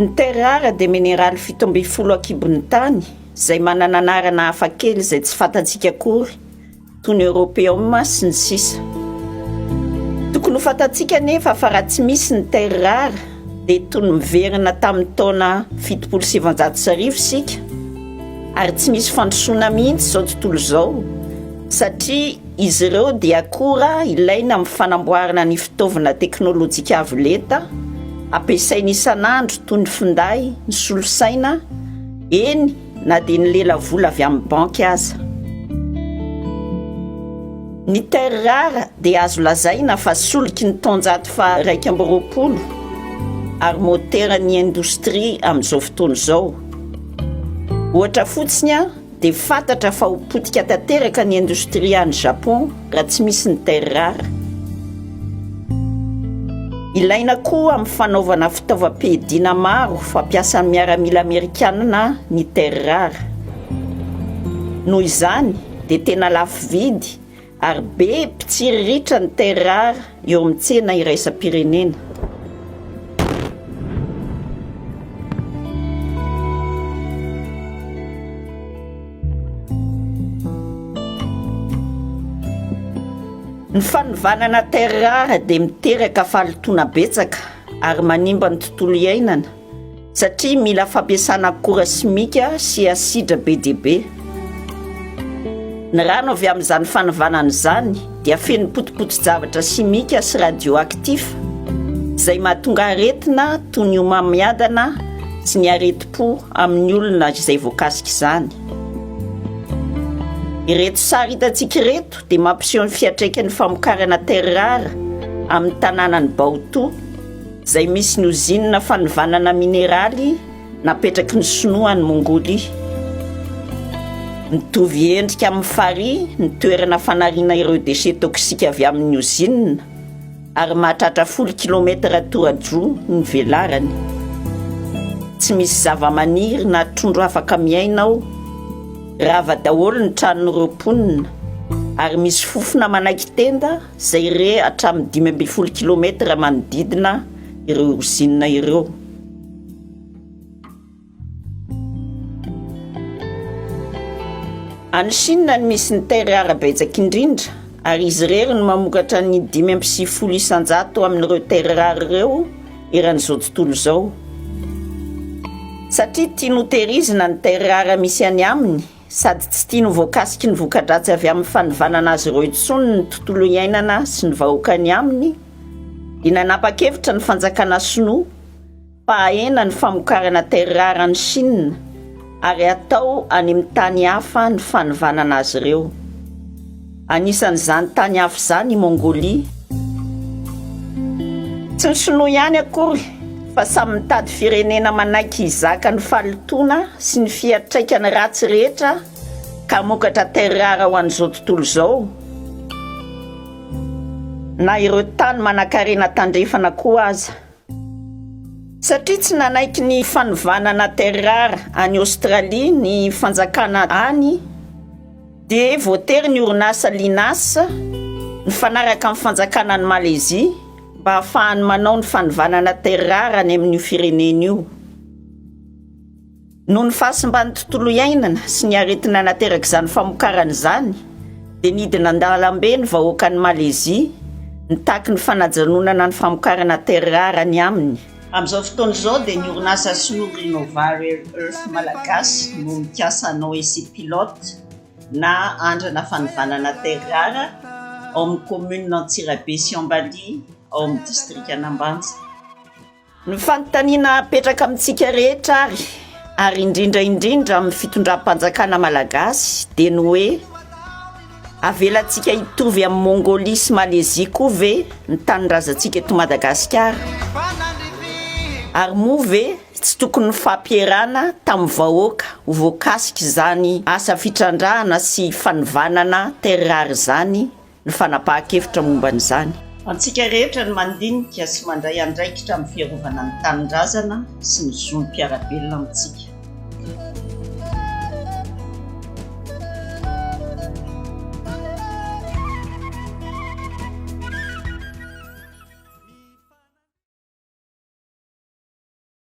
Ny terre rare dia mineraly 17 akibon'ny tany izay manana anarana hafakely izay tsy fantatsika akory toy ny européum sy ny sisa. Tokony ho fantatsika nefa fa raha tsy misy ny terre rare dia toy ny miverina tamin'ny taona 1770 sika ary tsy misy fandrosoana mihitsy izao tontolo izao satria izy ireo dia akora ilaina amin'ny fanamboarana ny fitaovana teknôlôjika avo lenta ampiasaina isan'andro toy ny finday, ny solosaina, eny na dia ny lela vola avy amin'ny banky aza. Ny terre rare dia azo lazaina fa soliky ny taonjato fa 120 ary moteran'ny indostria amin'izao fotoana izao. Ohatra fotsiny dia fantatra fa ho potika tanteraka ny indostria any Japon raha tsy misy ny terre rare. Ilaina koa amin'ny fanaovana fitaovam-piadiana maro fampiasan'ny miaramila amerikanina ny terre rare. Noho izany dia tena lafo vidy ary be mpitsiriritra ny terre rare eo amin'ny tsena iraisam-pirenena. Ny fanovanana terre rare dia miteraka fahalotoana betsaka ary manimba ny tontolo iainana satria mila fampiasana akora simika sy asidra be dia be. Ny rano avy amin'izany fanovanana izany dia feno potipotin-javatra simika sy radioaktif izay mahatonga aretina toy ny homamiadana sy ny areti-po amin'ny olona izay voakasika izany. Ireto sary hitantsika ireto dia mampiseho ny fiantraikan'ny famokarana terre rare amin'ny tanànan'ny Baotou izay misy ny ozinina fanovanana mineraly napetraky ny sinoa ny Mongolia. Mitovy endrika amin'ny fary ny toerana fanariana ireo déchets toksika avy amin'ny ozinina ary mahatratra 10 km tora-dro ny velarany. Tsy misy zava-maniry na trondro afaka miaina ao. Rava daholo ny tranon'ireo mponina ary misy fofona manaiky tenda izay re hatramin'ny 15 km manodidina ireo ozinina ireo. Any Chine no misy ny terre rare betsaka indrindra ary izy irery no mamokatra ny 5.7 isan-jato amin'ireo terre rare ireo eran'izao tontolo izao. Satria tia notehirizina ny terre rare misy any aminy sady tsy tia no voakasiky ny voka-dratsy avy amin'ny fanovanana azy ireo intsony ny tontolo iainana sy ny vahoakany aminy, dia nanapa-kevitra ny fanjakana sinoa pahahena ny famokarana terre rare any Chine ary atao any amin'ny tany hafa ny fanovanana azy ireo. Anisan'izany tany hafa izany i Mongolia. Tsy ny sinoa ihany akory fa samy mitady firenena manaiky hizaka ny fahalotoana sy ny fiantraikany ratsy rehetra ka mokatra terre rare ho an'izao tontolo izao. Na ireo tany manan-karena tandrefana koa aza. Satria tsy nanaiky ny fanovanana terre rare any Australie ny fanjakana any dia voatery ny orinasa Linas nifanaraka amin'ny fanjakana ny Malaisie mba ahafahany manao ny fanovanana terre rare any amin'io firenena io. Noho ny fahasimban'ny tontolo iainana sy ny aretina nateraka izany famokarana izany dia nidina an-dalambe ny vahoakan'ny Malaisie nitaky ny fanajanonana ny famokarana terre rare any aminy. Amin'izao fotoana izao dia ny orinasa sinoa Renewable Earth Malagasy no mikasa hanao essai pilote na andrana fanovanana terre rare ao amin'ny commune Antsirabe sy Ambali ao amin'ny district Anambanja. Ny fanontaniana apetraka amintsika rehetra ary indrindra amin'ny fitondram-panjakana malagasy dia ny hoe avelantsika hitovy amin'ny Mongolia sy Malaisie koa ve ny tanindrazantsika eto Madagasikara? Ary moa ve tsy tokony fampierana tamin'ny vahoaka ho voakasika izany asa fitrandrahana sy fanovanana terre rare izany ny fanapahan-kevitra momban'izany. Antsika rehetra ny mandinika sy mandray andraikitra amin'ny fiarovana ny tanindrazana sy ny zon'om-piarabelona amintsika.